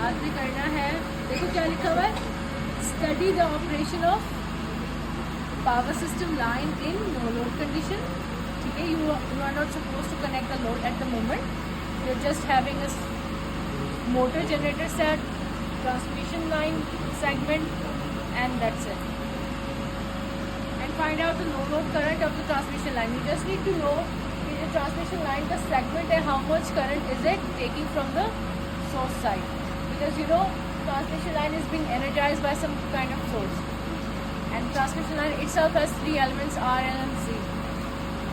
आपने करना है, देखो क्या लिखा हुआ है, study the operation of power system line in no load condition. ठीक है, you are not suppose to connect the load at the moment, you are just having a motor generator set, transmission line segment, and that's it. And find out the no load current of the transmission line. You just need to know the transmission line, the segment, and how much current is it taking from the source side, because you know transmission line is being energized by some kind of source, and transmission line itself has three elements, R, L, and C.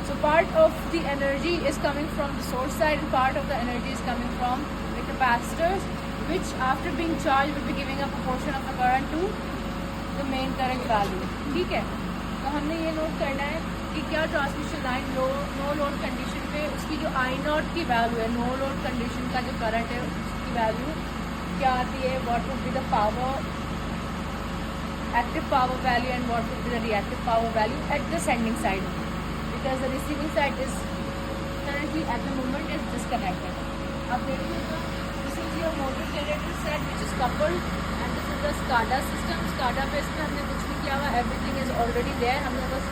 So part of the energy is coming from the source side, and part of the energy is coming from capacitors, which after being charged will be giving a proportion of the current to the main current value. ठीक है, तो हमने ये note करना है कि क्या transmission line no load condition पे उसकी जो आई नॉट की वैल्यू है, नो लोड कंडीशन का जो करंट है उसकी वैल्यू क्या आती है, what would be the power active power value and what would be the reactive power value at the sending side, because the receiving side is currently at the moment is disconnected. अब देखिए, this is your motor generator set which is coupled, and this is the SCADA system. SCADA पे इसमें हमने कुछ नहीं किया हुआ, everything is already there. हमने बस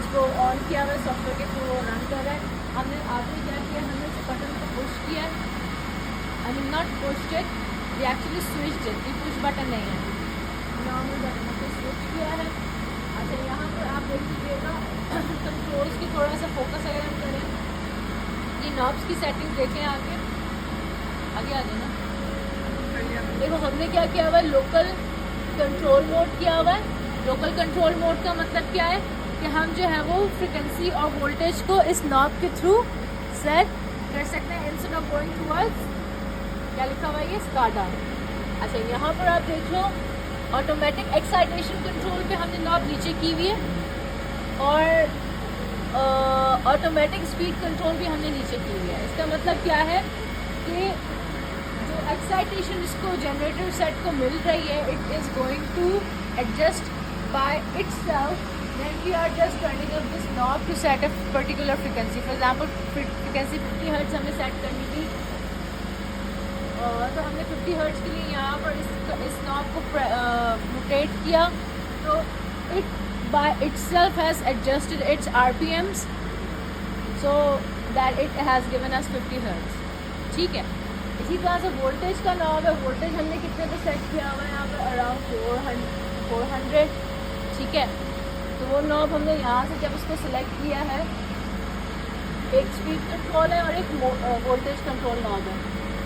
इसको ऑन किया हुआ, सॉफ्टवेयर के थ्रू रन कर रहा है. हमने आगे क्या किया, हमने इस बटन को पुश किया है, I mean not pushed it, we actually switched it, ये पुश बटन नहीं है, नॉर्मल बटन को स्विच किया है. अच्छा, यहाँ पर आप देख लीजिएगा कंट्रोल्स की थोड़ा सा फोकस अगर हम करें, ये नॉब्स की सेटिंग देखें, आगे आ जाए ना. देखो हमने क्या किया हुआ है, लोकल कंट्रोल मोड किया हुआ है. लोकल कंट्रोल मोड का मतलब क्या है कि हम जो है वो फ्रिक्वेंसी और वोल्टेज को इस नॉब के थ्रू सेट कर सकते हैं इंस्टेड ऑफ गोइंग टुवर्ड्स, क्या लिखा हुआ है ये, SCADA. अच्छा, यहाँ पर आप देख लो ऑटोमेटिक एक्साइटेशन कंट्रोल पे हमने नॉब नीचे की हुई है, और ऑटोमेटिक स्पीड कंट्रोल भी हमने नीचे की हुई है. इसका मतलब क्या है कि जो एक्साइटेशन इसको जनरेटर सेट को मिल रही है, it is going to adjust by itself when we are just turning up this knob to set a particular frequency. For example frequency 50 hertz हमें सेट करनी थी, तो हमने 50 हर्ट्ज के लिए यहाँ पर इस नॉब को रोटेट किया, तो it by itself has adjusted its RPMs so that it has given us 50 Hz. ठीक है, इसी तरह से वोल्टेज का नॉब है, वोल्टेज हमने कितने पे सेट किया हुआ है, यहाँ पे अराउंड 400. ठीक है, तो वो नॉब हमने यहाँ से जब उसको सिलेक्ट किया है, एक स्पीड कंट्रोल है और एक वोल्टेज कंट्रोल नॉब है,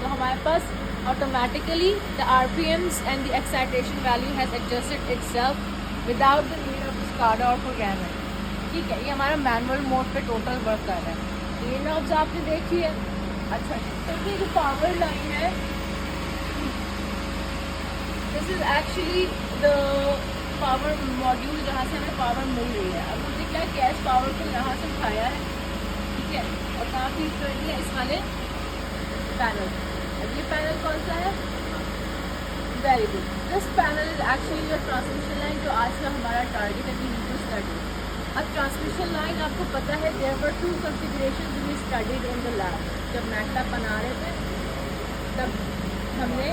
तो हमारे पास automatically the RPMs and the excitation value has adjusted itself without the need of SCADA और प्रोग्रामर. ठीक है, ये हमारा मैनुअल मोड पे टोटल वर्क कर रहा है. ये नॉब्स आपने देखी है. अच्छा, तो ये जो पावर लाइन है, this is actually the power module जहाँ से हमें पावर मिल रही है. अब हमने क्या कैश पावर को यहाँ से उठाया है, ठीक है, और कहाँ फीड कर दिया, इस वाले पैनल. अब ये पैनल कौन सा है, very good, this panel is actually your transmission line, जो आज का हमारा टारगेट है, वी नीड टू स्टडी. अब ट्रांसमिशन लाइन आपको पता है, there were 2 configurations we studied in the lab. जब मैटलैब बना रहे थे तब हमने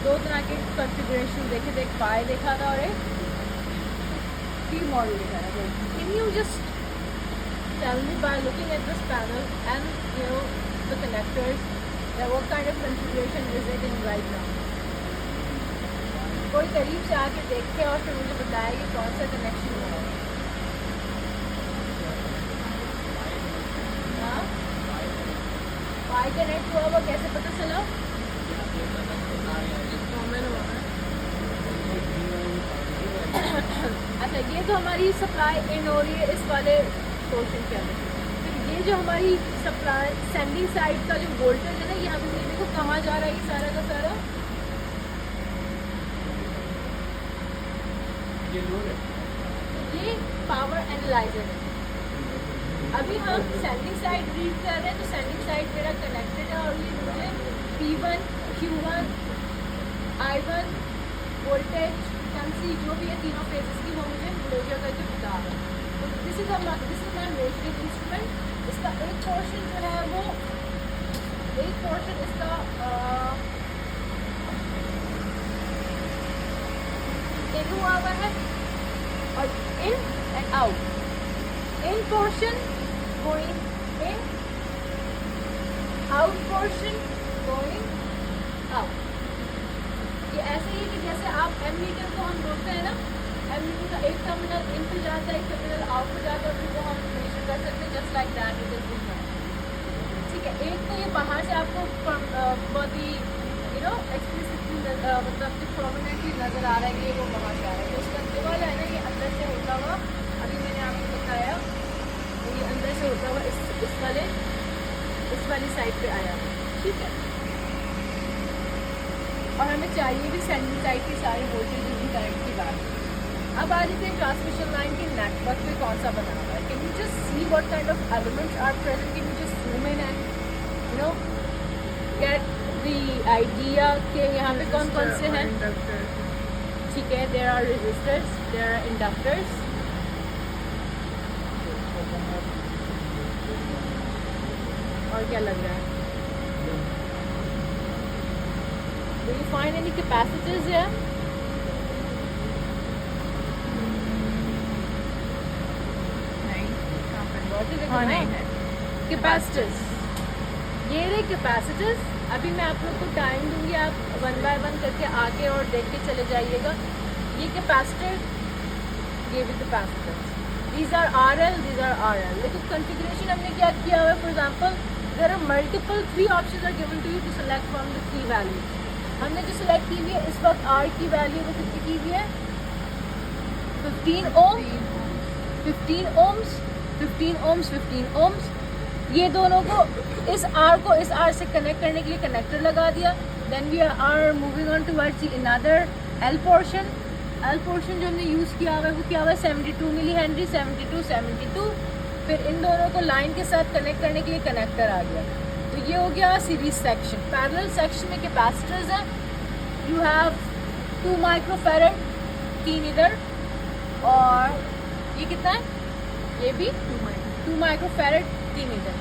2 तरह के कॉन्फ़िगरेशन देखे थे, एक पाई देखा था और एक P मॉडल देखा था. Can you just tell me by looking at this panel and you know the connectors, what kind of configuration is it in right now? कोई करीब से आके देख के और फिर मुझे बताया कि कौन सा कनेक्शन हुआ है. हाँ, वाई कनेक्ट हुआ, वो कैसे पता चला? अच्छा, ये तो हमारी सप्लाई इन हो रही है इस वाले पोर्शन के अंदर. फिर ये जो हमारी सप्लाई सेंडिंग साइड का जो वोल्टेज है ना, यहाँ पे देखो कहाँ जा रहा है ये सारा का सारा, ये पावर एनालाइजर है. अभी हम सेंडिंग साइड रीड कर रहे हैं, तो सेंडिंग साइड मेरा कनेक्टेड है, और ये मुझे P1, Q1, I1 voltage frequency जो भी है तीनों फेजेस की, वो मुझे क्लोजर करके बता रहा है. तो this is is my measuring instrument. इसका एक पोर्शन जो है वो, एक पोर्शन इसका इन हुआ हुआ है और in and out, in portion going in, out portion going out. ये ऐसे ही कि जैसे आप एमीटर को हम बोलते हैं ना, एमीटर का एक टर्मिनल इन पे जाता है, एक टर्मिनल आउट पे जाता है, फिर वो हम मेजर कर सकते हैं just like that it is this. ठीक है, एक तो ये बाहर से आपको बहुत ही एक्सप्लिसिटली मतलब कि प्रोमिनेंटली नज़र आ रहा है कि वो बाहर से आ रहा है। तो उसका जो वाला है ना, ये अंदर से होता हुआ, अभी मैंने आपको बताया, तो ये अंदर से होता हुआ इस वाली साइड पे आया। ठीक है, और हमें चाहिए भी सेंडिंग साइड की सारे वोल्टेज की करंट की बात। अब आ जाते हैं ट्रांसमिशन लाइन के नेटवर्क पे कौन सा बना हुआ है। Can you just see what kind of elements are present, can you just zoom in and get the idea कि यहाँ पे कौन कौन से हैं। ठीक है, there are resistors, there are inductors, और क्या लग रहा है? Do you find any capacitors here? Capacitors, ये रहे कैपेसिटर्स। अभी मैं आप लोग को टाइम दूंगी, आप वन बाय वन करके आके और देख के चले जाइएगा। ये कैपेसिटर, ये भी capacitors, these are RL, these are RL। लेकिन कॉन्फ़िगरेशन हमने क्या किया हुआ है, for example there are multiple 3 options are given to you to select from the 3 values. हमने जो सिलेक्ट की हुई है इस वक्त R की वैल्यू वो कितनी की हुई है, 15 ओम, 15 ओम्स, 15 ओम्स, 15 ओम्स। ये दोनों को, इस R को इस R से कनेक्ट करने के लिए कनेक्टर लगा दिया। Then we are moving on towards another L portion. L portion जो हमने यूज़ किया हुआ है वो क्या हुआ है, 72 मिली हेनरी, 72, 72। फिर इन दोनों को लाइन के साथ कनेक्ट करने के लिए कनेक्टर आ गया। तो ये हो गया सीरीज सेक्शन। पैरेलल सेक्शन में कैपेसिटर्स हैं, यू हैव 2 माइक्रोफैरड, 3 इधर, और ये कितना है, ये भी 2 माइक्रोफैरड, 3 इधर।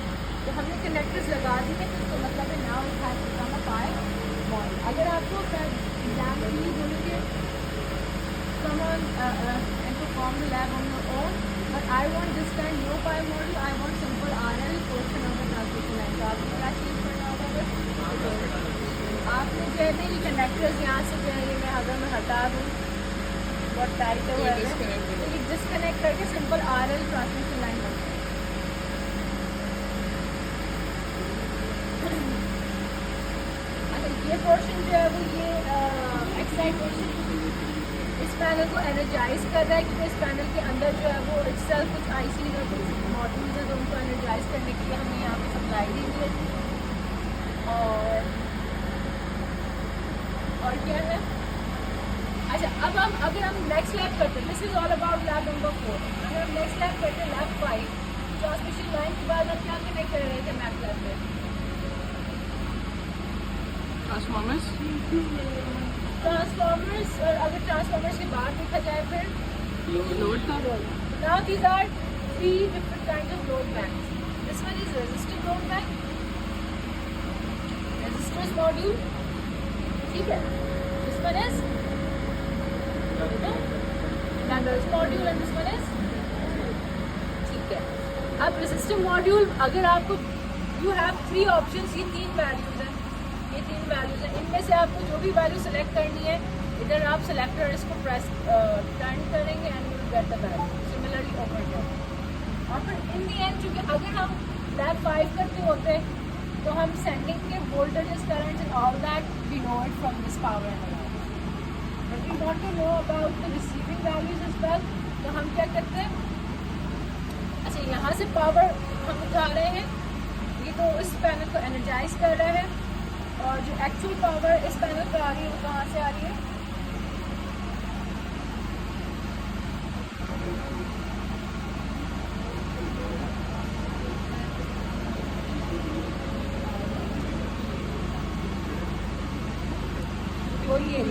तो हमने कनेक्टर्स लगा दिए, तो इसका मतलब है now it has become a pi model. अगर आपको एग्जाम में बोलोगे come on and perform the lab on your own, but I want this time no pi model, I want simple RL portion of the transmission line। तो आपको क्या change करना होगा, बस आपने जो है ये कनेक्टर्स यहाँ से जो है ये मैं अगर मैं हटा दूँ बहुत टाइट है, तो ये डिस्कनेक्ट करके सिंपल RL ट्रांसमिशन लाइन बनता है। अच्छा, ये पोर्शन जो है वो ये एक्साइटेशन इस पैनल को एनर्जाइज कर रहा है, क्योंकि इस पैनल के अंदर जो है वो itself कुछ IC और कुछ मॉड्यूल्स हैं, तो उनको एनर्जाइज करने के लिए हमें यहाँ पे सप्लाई दी हुई है। और क्या है, अच्छा अब हम अगर हम नेक्स्ट लैब करते हैं, this is all about lab number 4। अगर हम नेक्स्ट लैब करते हैं लैब 5, ट्रांसमिशन लाइन के बाद हम क्या कनेक्ट कर रहे थे मैथ लैब में, ट्रांसफॉर्मर्स। और अगर ट्रांसफॉर्मर्स के बाद देखा जाए फिर लोड था। Now these are 3 different kinds of load banks. This one is resistive load bank, resistors module, ठीक है। This one is inductors module and this one is, ठीक है। अब resistive module अगर आपको you have 3 options, ये 3 values हैं, ये 3 वैल्यूज हैं, इनमें से आपको जो भी वैल्यू सेलेक्ट करनी है, इधर आप सेलेक्टर इसको प्रेस टर्न करेंगे and you will get the value, similarly over here. और फिर इन दी एंड चूँकि अगर हम लैब 5 करते होते तो हम सेंडिंग के voltages, currents and all that we know it from this power analysis, but we want to know about the receiving values as well. तो हम क्या करते हैं, अच्छा यहाँ से पावर हम उठा रहे हैं, ये तो इस पैनल को एनर्जाइज कर रहा है, और जो एक्चुअल पावर इस पैनल पर आ रही है वो कहाँ से आ रही है, वो ये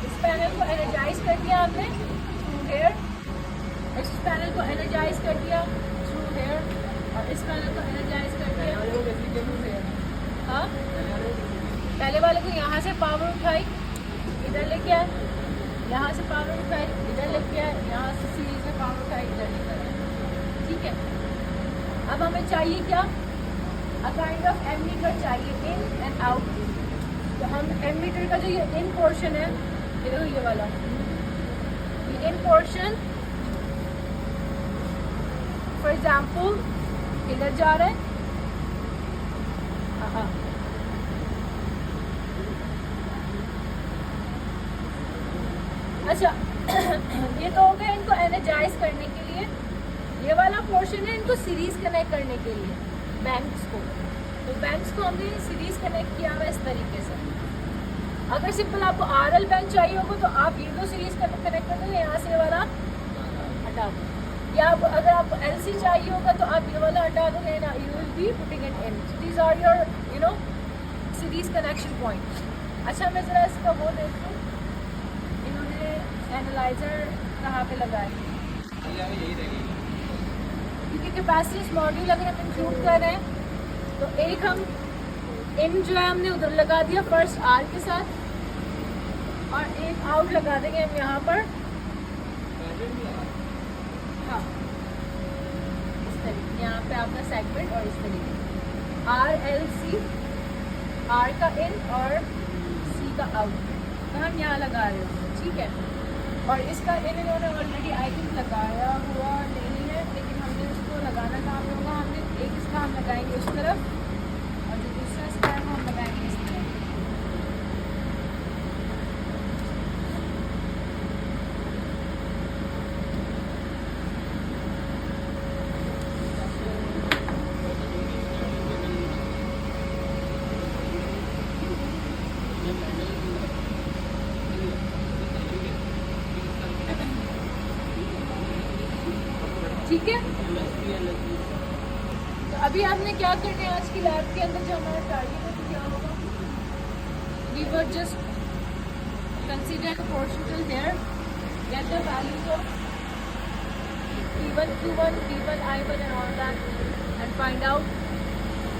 इस पैनल को एनर्जाइज कर दिया आपने थ्रू हेयर, इस पैनल को को एनर्जाइज कर दिया थ्रू हेयर और इस पैनल को एनर्जाइज कर दिया थ्रू हेयर। हाँ, पहले वाले को यहाँ से पावर उठाई इधर लेके आए, यहाँ से पावर उठाई इधर लेके आए, यहाँ से सीरीज में पावर उठाई इधर लेके आए। ठीक है, अब हमें चाहिए क्या, अ काइंड ऑफ एमीटर चाहिए, इन एंड आउट। तो हम एमीटर का जो ये इन पोर्शन है, ये देखो ये वाला, ये इन पोर्शन फॉर एग्जाम्पल इधर जा रहा है। हाँ, अच्छा ये तो हो गया इनको एनर्जाइज करने के लिए। ये वाला पोर्शन है इनको सीरीज कनेक्ट करने के लिए, बैंक्स को। तो बैंक्स को हमने सीरीज कनेक्ट किया हुआ इस तरीके से। अगर सिंपल आपको आरएल बैंक चाहिए होगा तो आप ये दो सीरीज कनेक्ट कर दोगे, यहाँ से ये वाला हटा दो, या अगर आपको एलसी चाहिए होगा तो आप ये वाला हटा दोगे ना, you will be putting it in. These are your you know series connection point. अच्छा मैं ज़रा इसका वो देख लूँ, इन्होंने एनालाइजर कहाँ पे लगाए, क्योंकि कैपेसिटेंस मॉड्यूल अगर हम इंक्लूड कर रहे हैं तो एक हम इन जो है हमने उधर लगा दिया फर्स्ट आर के साथ, और एक आउट लगा देंगे हम यहाँ पर। हाँ, इस तरीके यहाँ पे आपका सेगमेंट, और इस तरीके आर एल सी, आर का इन और सी का आउट, तो हम यहाँ लगा रहे हैं। ठीक है, और इसका इन इन्होंने ऑलरेडी आई थिंक लगाया हुआ नहीं है, लेकिन हमने उसको लगाना काम होगा। हमने एक इसका हम लगाएंगे उस तरफ, और जो दूसरा इसका है वो हम लगाएंगे इस तरफ। ठीक है, तो अभी आपने क्या करना है आज की लैब के अंदर, जो हमारा टारगेट है क्या होगा, we were just consider proportional here, get the values of P1 Q1 P1 I1 and all that and find out.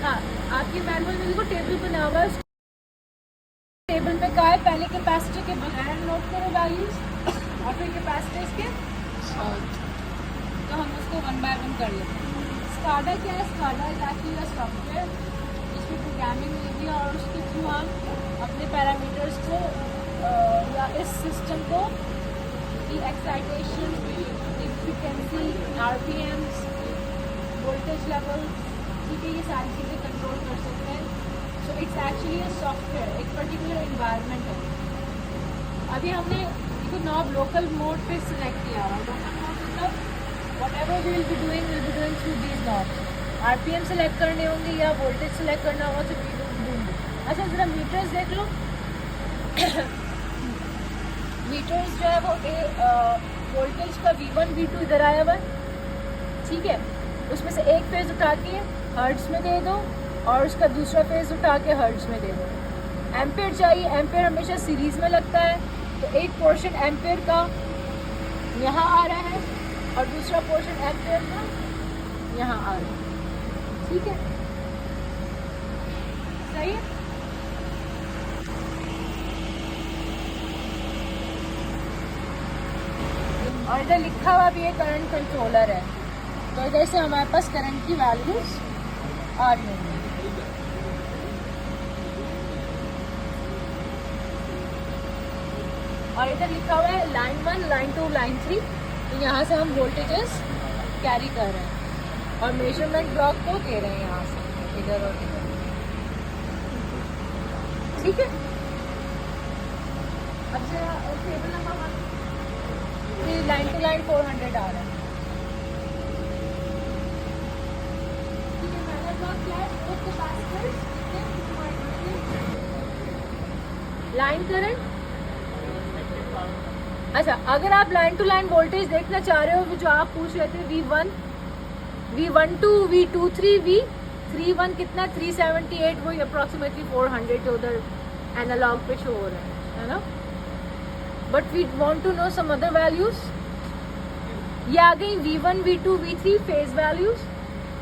हाँ, आपके मैनुअल में देखो टेबल बना हुआ है, टेबल पे क्या है, पहले कैपेसिटर के बगैर नोट करो वैल्यूज और फिर कैपेसिटर्स के साथ, तो हम उसको वन बाय वन कर लेते हैं। स्काडा क्या है, स्काडा इज एक्चुअली सॉफ्टवेयर जिसमें प्रोग्रामिंग होती है, और उसके थ्रू हम अपने पैरामीटर्स को या इस सिस्टम को की excitation, efficiency, RPMs, voltage level, ठीक है, ये सारी चीज़ें कंट्रोल कर सकते हैं। So it's actually a software, एक पर्टिकुलर एनवायरनमेंट है। अभी हमने इसको नॉब लोकल मोड पे सिलेक्ट किया हुआ, लोकल मोड मतलब whatever we will be doing through these knobs. RPM select करने होंगे या वोल्टेज सेलेक्ट करना होगा तो we will do it. अच्छा ज़रा मीटर्स देख लो। मीटर्स जो है वो वोल्टेज का V1 V2 इधर आया हुआ है, ठीक है, उसमें से एक फेज उठा के हर्ट्ज में दे दो और उसका दूसरा फेज उठा के हर्ट्ज में दे दो। एम्पेयर चाहिए, एम्पेयर हमेशा सीरीज में लगता है, तो एक पोर्शन एम्पेयर का यहाँ आ रहा है और दूसरा पोर्शन एम्पेयर का यहाँ आ रहा है, ठीक है, सही है। और इधर लिखा हुआ भी है करंट कंट्रोलर है, तो इधर से हमारे पास करंट की वैल्यूज आ रही होंगी। और इधर लिखा हुआ है लाइन 1, लाइन 2, लाइन 3, तो यहाँ से हम वोल्टेजेस कैरी कर रहे हैं और मेजरमेंट ब्लॉक को दे रहे हैं यहाँ से इधर और इधर, ठीक है। अब जरा table number 1, line to line 400 आ रहा है, ठीक है। पहला ब्लॉक क्या है, लाइन करंट। अच्छा, अगर आप लाइन टू लाइन वोल्टेज देखना चाह रहे हो, जो आप पूछ रहे थे V1, V12, V23, V31 कितना 378, वही अप्रॉक्सीमेटली 400 जो उधर एनालॉग पे शो हो रहा है ना। But we want to know some other values. ये आ गई V1 V2 V3 phase values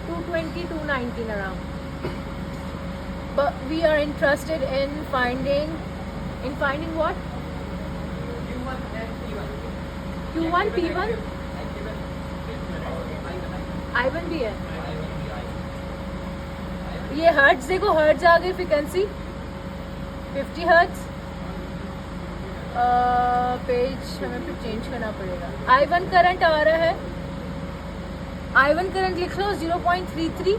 220 219 around. But we are interested in finding what? Q1 P1 I1 भी है. ये हर्ट्ज देखो, हर्ट्ज आ गई फ्रीक्वेंसी 50 हर्ट्ज. पेज हमें फिर चेंज करना पड़ेगा. I1 करंट आ रहा है. I1 करंट लिख लो 0.33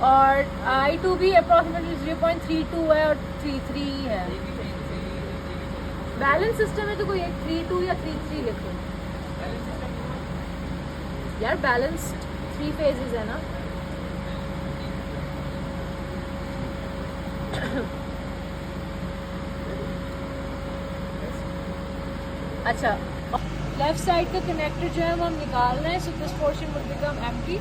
और I2 भी अप्रॉक्सीमेटली 0.32 है और 33 है. बैलेंस सिस्टम है तो कोई एक 32 या 33 लिखो यार. बैलेंस्ड 3 फेजेस है ना. अच्छा, लेफ्ट साइड का कनेक्टर जो है वो हम निकालना है. So this portion will become empty.